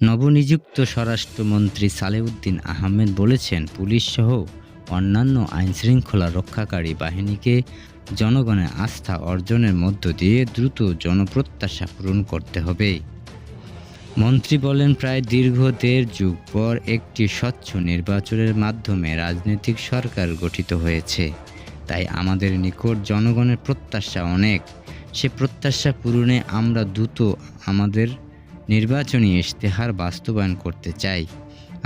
নবনিযুক্ত স্বরাষ্ট্রমন্ত্রী সালেউদ্দিন আহমেদ বলেছেন, পুলিশসহ অন্যান্য আইনশৃঙ্খলা রক্ষাকারী বাহিনীকে জনগণের আস্থা অর্জনের মধ্য দিয়ে দ্রুত জনপ্রত্যাশা পূরণ করতে হবে। মন্ত্রী বলেন, প্রায় দীর্ঘ ১.৫ যুগ পর একটি স্বচ্ছ নির্বাচনের মাধ্যমে রাজনৈতিক সরকার গঠিত হয়েছে। তাই আমাদের নিকট জনগণের প্রত্যাশা অনেক। সে প্রত্যাশা পূরণে আমরা দ্রুত আমাদের নির্বাচনী ইশতেহার বাস্তবায়ন করতে চাই।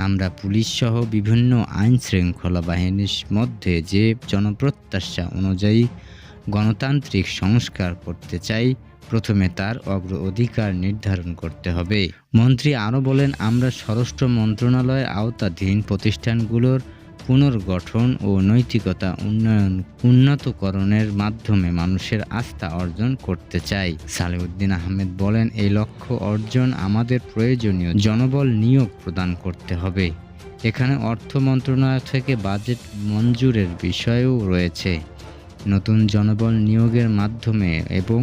আমরা পুলিশসহ বিভিন্ন আইনশৃঙ্খলা বাহিনীর মধ্যে যে জনপ্রত্যাশা অনুযায়ী গণতান্ত্রিক সংস্কার করতে চাই, প্রথমে তার অগ্রাধিকার নির্ধারণ করতে হবে। মন্ত্রী আরও বলেন, আমরা স্বরাষ্ট্র মন্ত্রণালয়ের আওতাধীন প্রতিষ্ঠানগুলোর পুনর্গঠন ও নৈতিকতা উন্নতকরণের মাধ্যমে মানুষের আস্থা অর্জন করতে চাই। সালেউদ্দিন আহমেদ বলেন, এই লক্ষ্য অর্জন আমাদের প্রয়োজনীয় জনবল নিয়োগ প্রদান করতে হবে। এখানে অর্থ মন্ত্রণালয় থেকে বাজেট মঞ্জুরের বিষয়ও রয়েছে। নতুন জনবল নিয়োগের মাধ্যমে এবং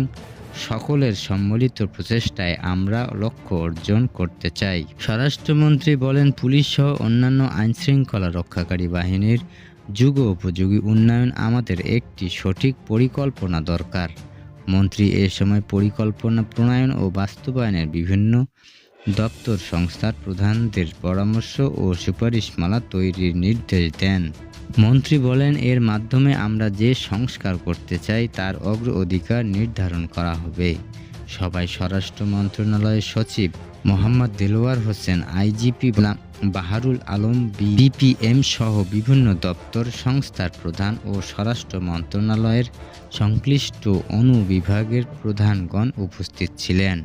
সকলের সম্মিলিত প্রচেষ্টায় আমরা লক্ষ্য অর্জন করতে চাই। স্বরাষ্ট্রমন্ত্রী বলেন, পুলিশসহ অন্যান্য আইনশৃঙ্খলা রক্ষাকারী বাহিনীর যুগোপযোগী উন্নয়ন আমাদের একটি সঠিক পরিকল্পনা দরকার। মন্ত্রী এ সময় পরিকল্পনা প্রণয়ন ও বাস্তবায়নের বিভিন্ন দপ্তর সংস্থার প্রধানদের পরামর্শ ও সুপারিশমালা তৈরির নির্দেশ দেন। মন্ত্রী বলেন, এর মাধ্যমে আমরা যে সংস্কার করতে চাই তার অগ্রাধিকার নির্ধারণ করা হবে। সভায় স্বরাষ্ট্র মন্ত্রণালয়ের সচিব মোহাম্মদ দেলোয়ার হোসেন, আইজিপি বাহারুল আলম, বিপিএম সহ বিভিন্ন দপ্তর সংস্থার প্রধান ও স্বরাষ্ট্র মন্ত্রণালয়ের সংশ্লিষ্ট অনুবিভাগের প্রধানগণ উপস্থিত ছিলেন।